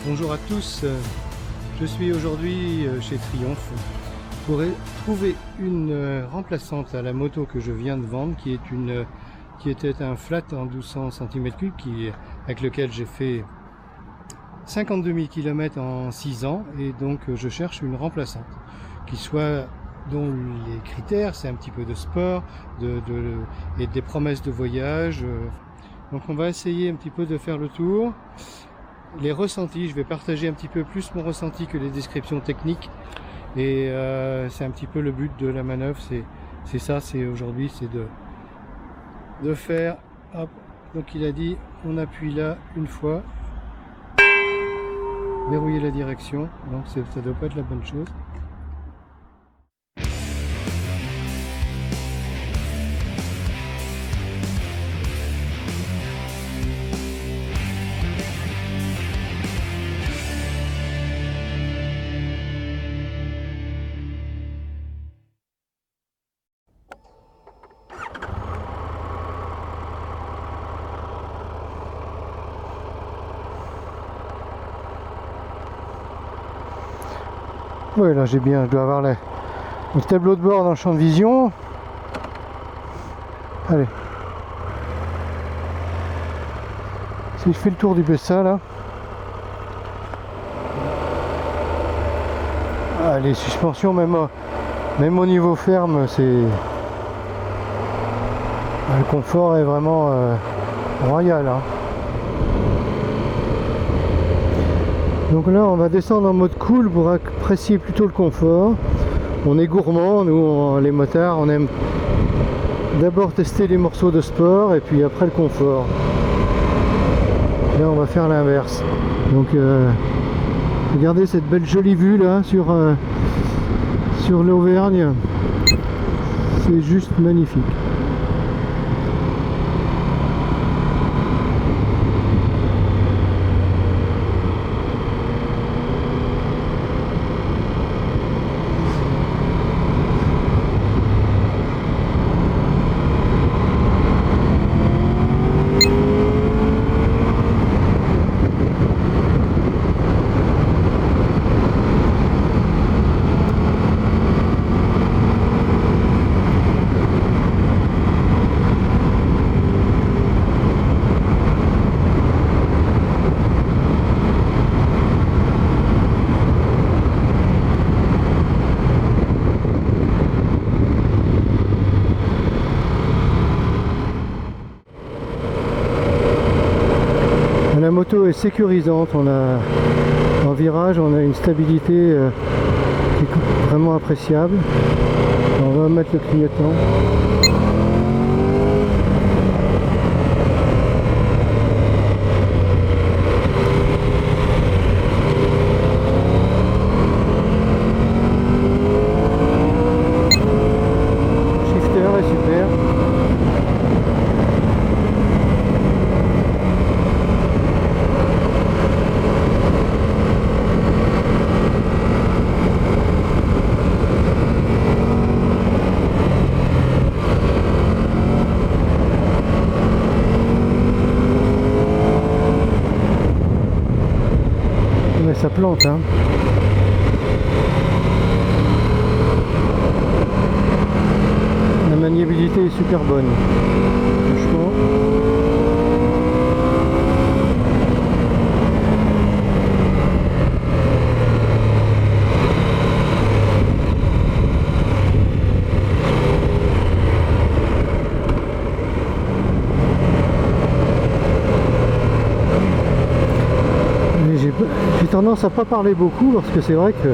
Bonjour à tous, je suis aujourd'hui chez Triumph pour trouver une remplaçante à la moto que je viens de vendre qui était un flat en 1200 cm3 avec lequel j'ai fait 52 000 km en 6 ans et donc je cherche une remplaçante dont les critères c'est un petit peu de sport et des promesses de voyage. Donc on va essayer un petit peu de faire le tour. Les ressentis, je vais partager un petit peu plus mon ressenti que les descriptions techniques et c'est un petit peu le but de la manœuvre, c'est ça, c'est aujourd'hui, c'est de faire, hop, donc il a dit on appuie là une fois, verrouiller la direction, donc ça doit pas être la bonne chose. Ouais, là je dois avoir le tableau de bord dans le champ de vision. Allez. Si je fais le tour du BSA là. Ah, les suspensions même au niveau ferme, le confort est vraiment royal. Hein. Donc là on va descendre en mode cool pour apprécier plutôt le confort. On est gourmand, nous les motards, on aime d'abord tester les morceaux de sport et puis après le confort. Là on va faire l'inverse. Donc regardez cette belle jolie vue là sur l'Auvergne. C'est juste magnifique. La moto est sécurisante, en virage on a une stabilité qui est vraiment appréciable. On va mettre le clignotant. Shifter est super. Ça plante, hein. La maniabilité est super bonne, franchement. J'ai tendance à pas parler beaucoup parce que c'est vrai que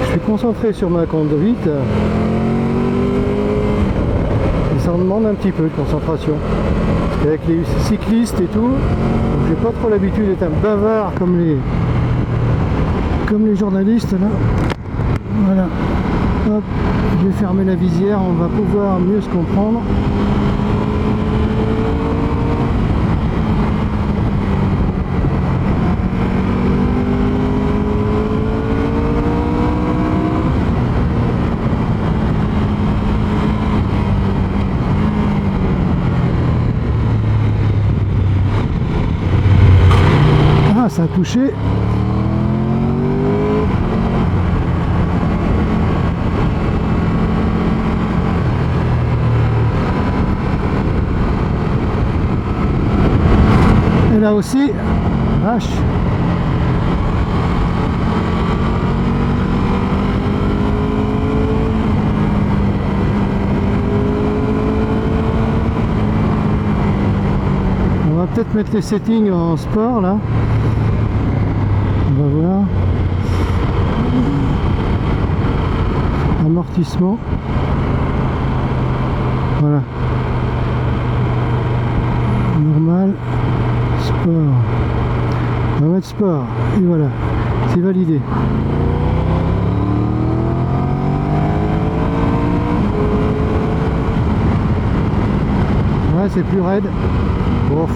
je suis concentré sur ma conduite et ça en demande un petit peu de concentration. Parce qu'avec les cyclistes et tout, j'ai pas trop l'habitude d'être un bavard comme les journalistes là. Voilà. Hop, je vais fermer la visière, on va pouvoir mieux se comprendre. Ça a touché. Et là aussi, vache. On va peut-être mettre les settings en sport là. On va voir. Amortissement. Voilà. Normal. Sport. On va mettre sport. Et voilà. C'est validé. Ouais, c'est plus raide. Ouf.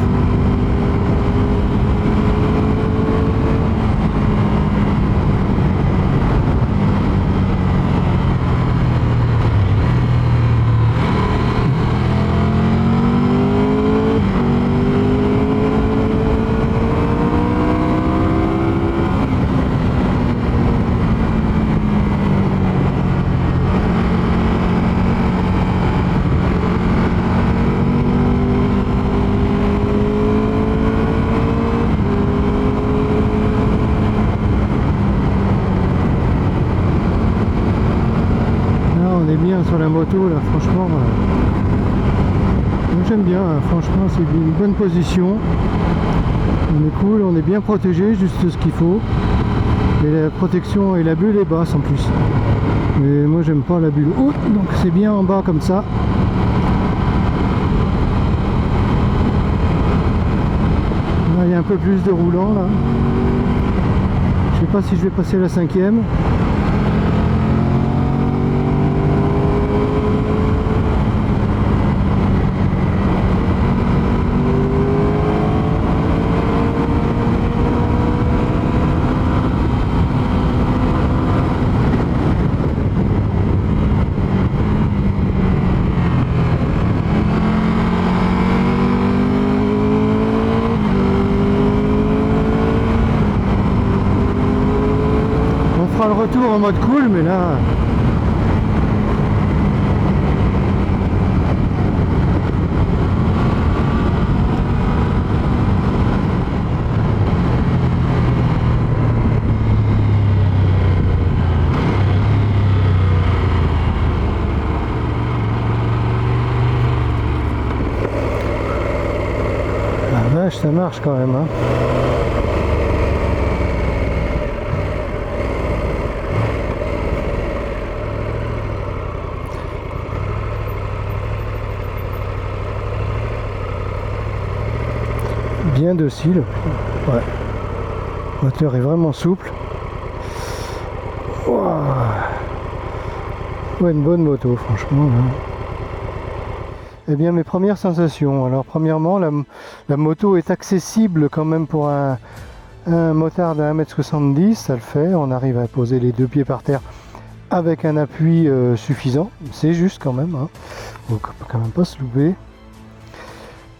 Sur la moto là, franchement moi j'aime bien, franchement c'est une bonne position, on est cool, on est bien protégé, juste ce qu'il faut, et la protection et la bulle est basse en plus, mais moi j'aime pas la bulle haute, donc c'est bien en bas comme ça. Là il y a un peu plus de roulant là, je sais pas si je vais passer la 5e. Le retour en mode cool, mais là la vache, ça marche quand même hein. Bien docile, ouais. Le moteur est vraiment souple. Wow. Ouais, une bonne moto, franchement. Hein. Eh bien, mes premières sensations. Alors, premièrement, la moto est accessible quand même pour un motard de 1,70 m, ça le fait. On arrive à poser les deux pieds par terre avec un appui suffisant. C'est juste quand même. Hein. Donc, on peut quand même pas se louper.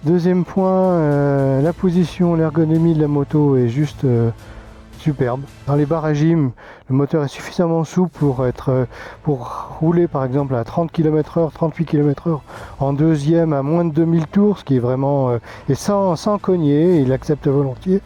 Deuxième point, la position, l'ergonomie de la moto est juste superbe. Dans les bas régimes, le moteur est suffisamment souple pour rouler par exemple à 30 km/h, 38 km/h en deuxième à moins de 2000 tours, ce qui est vraiment et sans cogner, il accepte volontiers.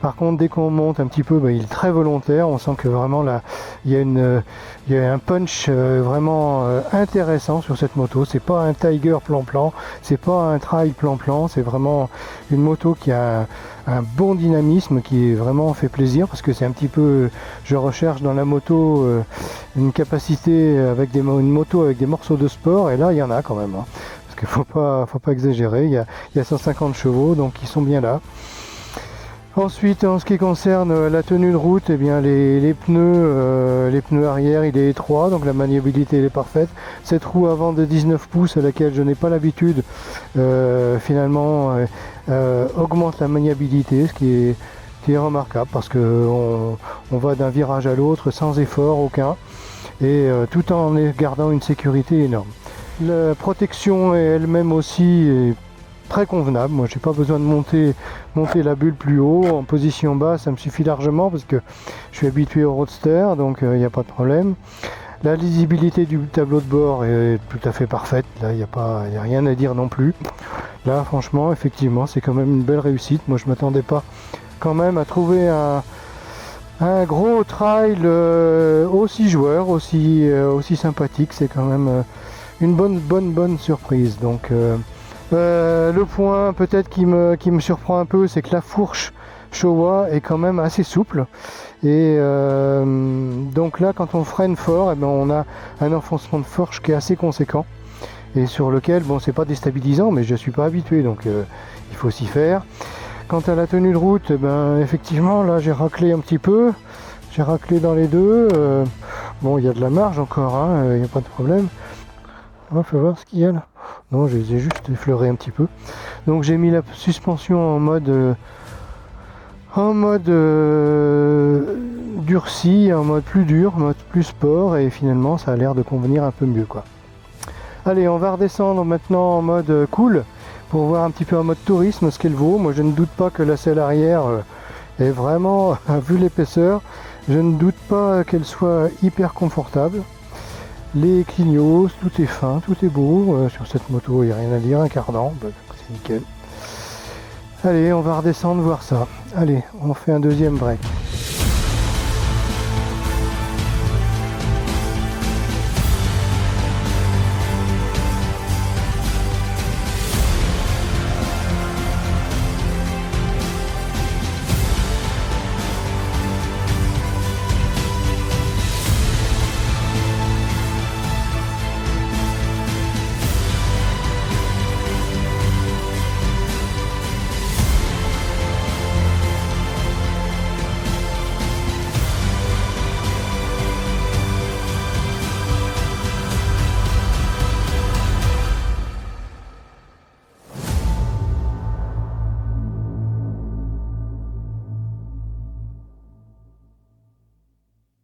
Par contre, dès qu'on monte un petit peu, il est très volontaire. On sent que vraiment là, il y a un punch vraiment intéressant sur cette moto. C'est pas un Tiger plan-plan, c'est pas un Trail plan-plan. C'est vraiment une moto qui a un bon dynamisme, qui est vraiment fait plaisir parce que c'est un petit peu, je recherche dans la moto une capacité avec une moto avec des morceaux de sport, et là il y en a quand même. Hein, parce qu'il faut pas exagérer. Il y a 150 chevaux, donc ils sont bien là. Ensuite, en ce qui concerne la tenue de route, eh bien les pneus arrière, il est étroit, donc la maniabilité elle est parfaite. Cette roue avant de 19 pouces à laquelle je n'ai pas l'habitude, finalement augmente la maniabilité, ce qui est remarquable parce que on va d'un virage à l'autre sans effort aucun, et tout en gardant une sécurité énorme. La protection elle-même aussi est très convenable. Moi j'ai pas besoin de monter la bulle plus haut. En position basse ça me suffit largement parce que je suis habitué au roadster, donc il n'y a pas de problème. La lisibilité du tableau de bord est tout à fait parfaite, là il n'y a rien à dire non plus. Là franchement effectivement c'est quand même une belle réussite. Moi je m'attendais pas quand même à trouver un gros trail aussi joueur, aussi sympathique. C'est quand même une bonne surprise. Donc le point peut-être qui me surprend un peu, c'est que la fourche Showa est quand même assez souple. Et donc là quand on freine fort, eh ben, on a un enfoncement de fourche qui est assez conséquent. Et sur lequel, bon c'est pas déstabilisant, mais je suis pas habitué, donc il faut s'y faire. Quant à la tenue de route, eh ben, effectivement là j'ai raclé un petit peu. J'ai raclé dans les deux. Bon il y a de la marge encore, hein, il n'y a pas de problème. On va voir ce qu'il y a là. Non, je les ai juste effleurés un petit peu. Donc j'ai mis la suspension en mode durci, en mode plus dur, mode plus sport, et finalement ça a l'air de convenir un peu mieux quoi. Allez, on va redescendre maintenant en mode cool pour voir un petit peu en mode tourisme ce qu'elle vaut. Moi je ne doute pas que la selle arrière est vraiment, vu l'épaisseur, je ne doute pas qu'elle soit hyper confortable. Les clignots, tout est fin, tout est beau. Sur cette moto, il n'y a rien à dire, un cardan, bah, c'est nickel. Allez, on va redescendre voir ça. Allez, on fait un deuxième break.